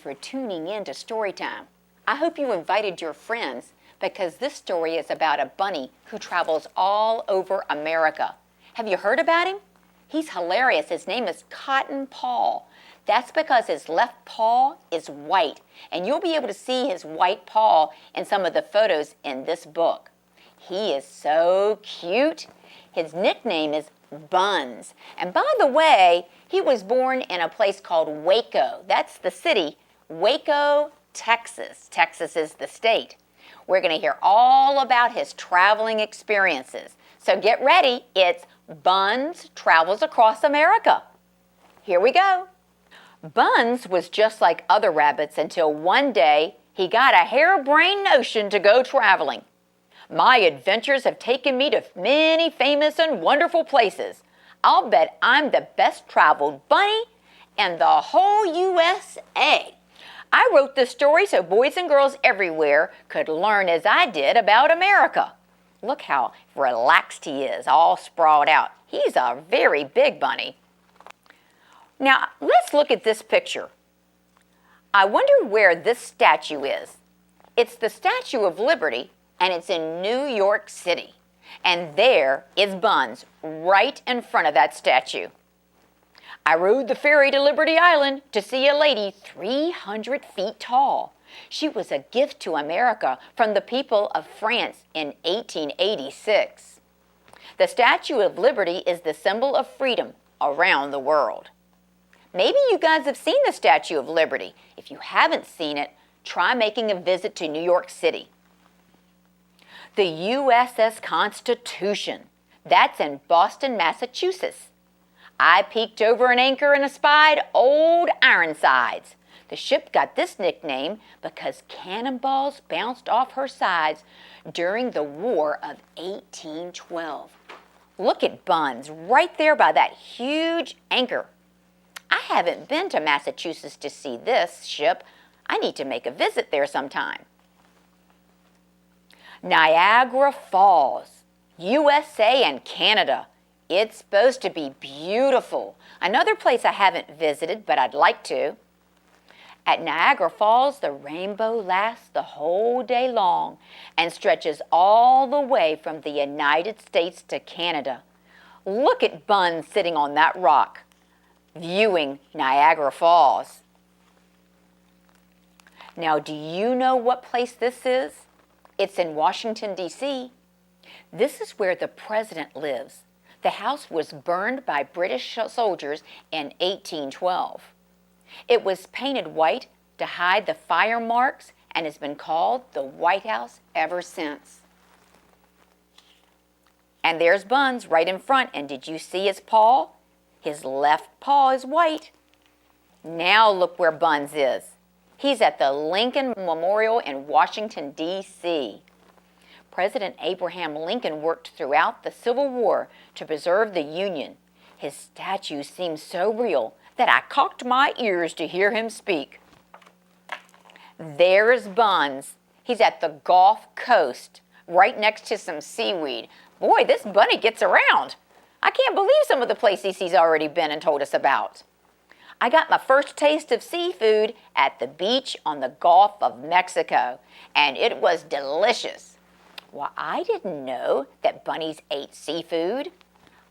for tuning in to Storytime. I hope you invited your friends because this story is about a bunny who travels all over America. Have you heard about him? He's hilarious. His name is Cotton Paw. That's because his left paw is white, and you'll be able to see his white paw in some of the photos in this book. He is so cute. His nickname is Buns. And by the way, he was born in a place called Waco. That's the city, Waco, Texas. Texas is the state. We're going to hear all about his traveling experiences. So get ready. It's Buns Travels Across America. Here we go. Buns was just like other rabbits until one day he got a harebrained notion to go traveling. My adventures have taken me to many famous and wonderful places. I'll bet I'm the best traveled bunny in the whole USA. I wrote this story so boys and girls everywhere could learn as I did about America. Look how relaxed he is, all sprawled out. He's a very big bunny. Now, let's look at this picture. I wonder where this statue is. It's the Statue of Liberty, and it's in New York City. And there is Buns, right in front of that statue. I rode the ferry to Liberty Island to see a lady 300 feet tall. She was a gift to America from the people of France in 1886. The Statue of Liberty is the symbol of freedom around the world. Maybe you guys have seen the Statue of Liberty. If you haven't seen it, try making a visit to New York City. The USS Constitution. That's in Boston, Massachusetts. I peeked over an anchor and espied Old Ironsides. The ship got this nickname because cannonballs bounced off her sides during the War of 1812. Look at Buns right there by that huge anchor. I haven't been to Massachusetts to see this ship. I need to make a visit there sometime. Niagara Falls, USA and Canada. It's supposed to be beautiful. Another place I haven't visited, but I'd like to. At Niagara Falls, the rainbow lasts the whole day long and stretches all the way from the United States to Canada. Look at Buns sitting on that rock, viewing Niagara Falls. Now, do you know what place this is? It's in Washington, D.C. This is where the president lives. The house was burned by British soldiers in 1812. It was painted white to hide the fire marks and has been called the White House ever since. And there's Buns right in front. And did you see his paw? His left paw is white. Now look where Buns is. He's at the Lincoln Memorial in Washington, D.C. President Abraham Lincoln worked throughout the Civil War to preserve the Union. His statue seems so real that I cocked my ears to hear him speak. There's Buns. He's at the Gulf Coast, right next to some seaweed. Boy, this bunny gets around. I can't believe some of the places he's already been and told us about. I got my first taste of seafood at the beach on the Gulf of Mexico, and it was delicious. Well, I didn't know that bunnies ate seafood.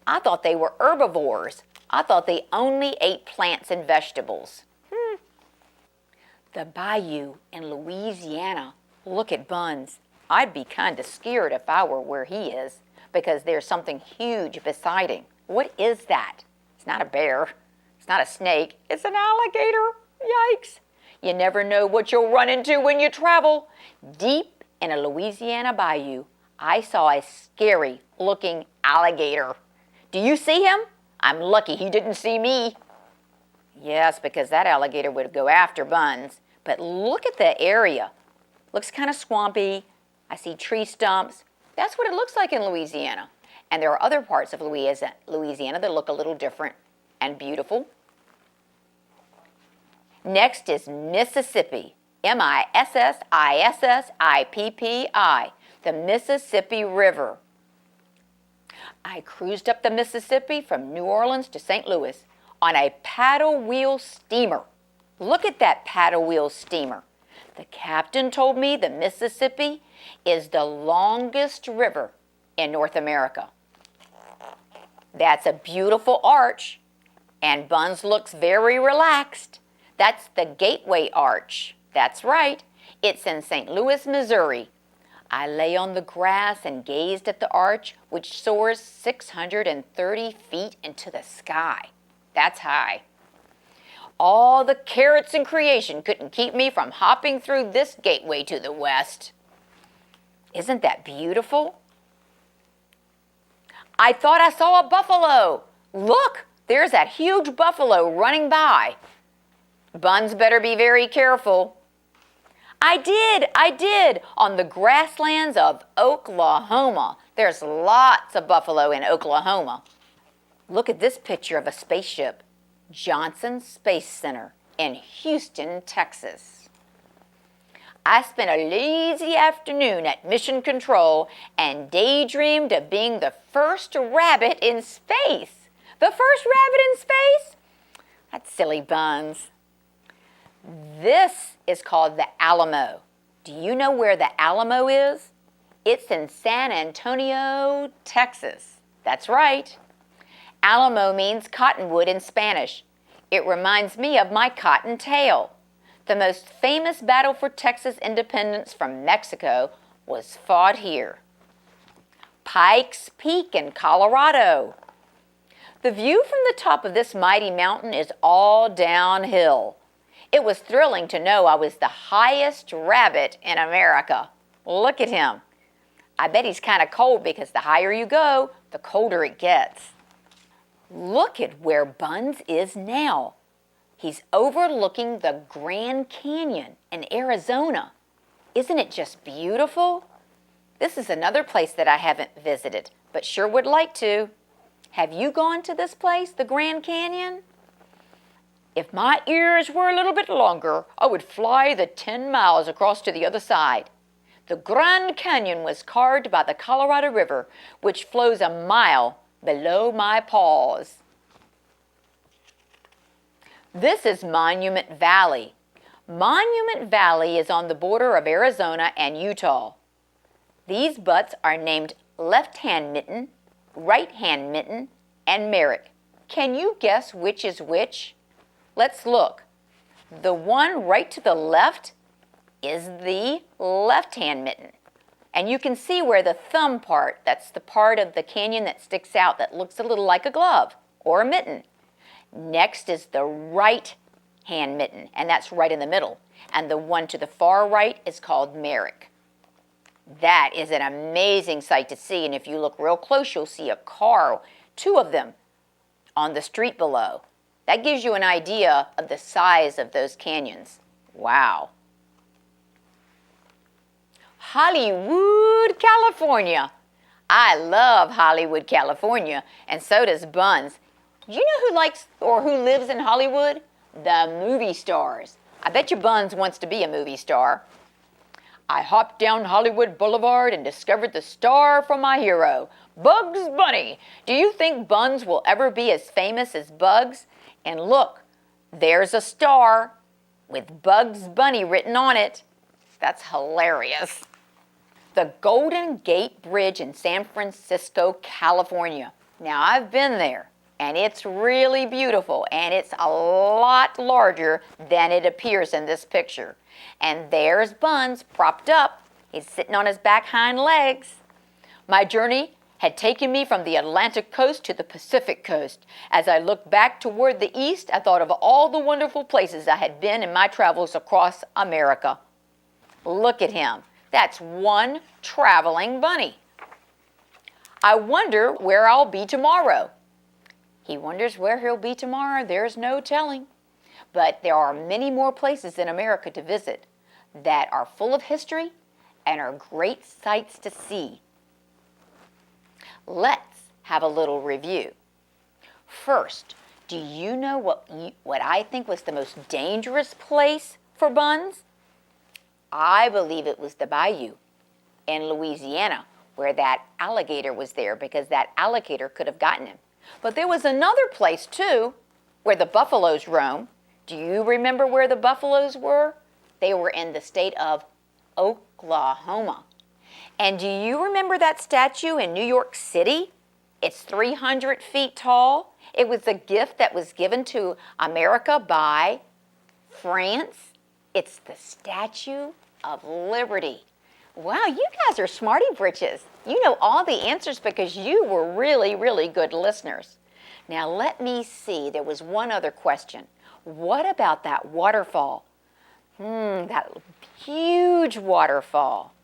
I thought they were herbivores. I thought they only ate plants and vegetables. The bayou in Louisiana. Look at Buns. I'd be kind of scared if I were where he is because there's something huge beside him. What is that? It's not a bear. It's not a snake. It's an alligator. Yikes. You never know what you'll run into when you travel. Deep in a Louisiana bayou, I saw a scary-looking alligator. Do you see him? I'm lucky he didn't see me. Yes, because that alligator would go after Buns. But look at the area. Looks kind of swampy. I see tree stumps. That's what it looks like in Louisiana. And there are other parts of Louisiana that look a little different and beautiful. Next is Mississippi. Mississippi, the Mississippi River. I cruised up the Mississippi from New Orleans to St. Louis on a paddle wheel steamer. Look at that paddle wheel steamer. The captain told me the Mississippi is the longest river in North America. That's a beautiful arch, and Buns looks very relaxed. That's the Gateway Arch. That's right. It's in St. Louis, Missouri. I lay on the grass and gazed at the arch, which soars 630 feet into the sky. That's high. All the carrots in creation couldn't keep me from hopping through this gateway to the west. Isn't that beautiful? I thought I saw a buffalo. Look, there's that huge buffalo running by. Buns better be very careful. I did, on the grasslands of Oklahoma. There's lots of buffalo in Oklahoma. Look at this picture of a spaceship. Johnson Space Center in Houston, Texas. I spent a lazy afternoon at Mission Control and daydreamed of being the first rabbit in space. The first rabbit in space? That's silly, Buns. This is called the Alamo. Do you know where the Alamo is? It's in San Antonio, Texas. That's right. Alamo means cottonwood in Spanish. It reminds me of my cotton tail. The most famous battle for Texas independence from Mexico was fought here. Pikes Peak in Colorado. The view from the top of this mighty mountain is all downhill. It was thrilling to know I was the highest rabbit in America. Look at him. I bet he's kind of cold because the higher you go, the colder it gets. Look at where Buns is now. He's overlooking the Grand Canyon in Arizona. Isn't it just beautiful? This is another place that I haven't visited, but sure would like to. Have you gone to this place, the Grand Canyon? If my ears were a little bit longer, I would fly the 10 miles across to the other side. The Grand Canyon was carved by the Colorado River, which flows a mile below my paws. This is Monument Valley. Monument Valley is on the border of Arizona and Utah. These butts are named Left Hand Mitten, Right Hand Mitten, and Merrick. Can you guess which is which? Let's look. The one right to the left is the left hand mitten. And you can see where the thumb part, that's the part of the canyon that sticks out that looks a little like a glove or a mitten. Next is the right hand mitten, and that's right in the middle. And the one to the far right is called Merrick. That is an amazing sight to see, and if you look real close, you'll see a car, two of them, on the street below. That gives you an idea of the size of those canyons. Wow. Hollywood, California. I love Hollywood, California, and so does Buns. Do you know who likes or who lives in Hollywood? The movie stars. I bet your Buns wants to be a movie star. I hopped down Hollywood Boulevard and discovered the star from my hero, Bugs Bunny. Do you think Buns will ever be as famous as Bugs? And look, there's a star with Bugs Bunny written on it. That's hilarious. The Golden Gate Bridge in San Francisco, California. Now, I've been there, and it's really beautiful, and it's a lot larger than it appears in this picture. And there's Buns propped up. He's sitting on his back hind legs. My journey had taken me from the Atlantic coast to the Pacific coast. As I looked back toward the east, I thought of all the wonderful places I had been in my travels across America. Look at him. That's one traveling bunny. I wonder where I'll be tomorrow. He wonders where he'll be tomorrow. There's no telling. But there are many more places in America to visit that are full of history and are great sights to see. Let's have a little review. First, do you know what I think was the most dangerous place for Buns? I believe it was the bayou in Louisiana, where that alligator was there because that alligator could have gotten him. But there was another place, too, where the buffaloes roam. Do you remember where the buffaloes were? They were in the state of Oklahoma. And do you remember that statue in New York City? It's 300 feet tall. It was a gift that was given to America by France. It's the Statue of Liberty. Wow, you guys are smarty britches. You know all the answers because you were really, really good listeners. Now let me see, there was one other question. What about that waterfall? That huge waterfall.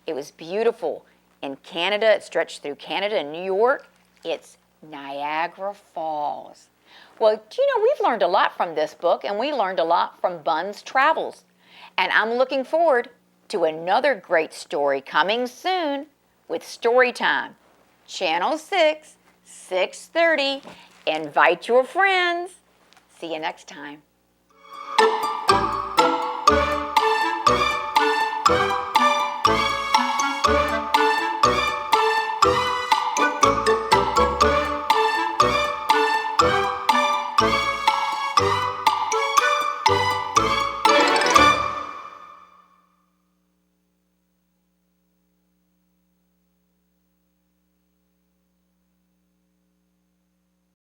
It was beautiful. In Canada, it stretched through Canada and New York. It's Niagara Falls. Well, we've learned a lot from this book, and we learned a lot from Buns Travels. And I'm looking forward to another great story coming soon with Storytime. Channel 6, 6:30. Invite your friends. See you next time.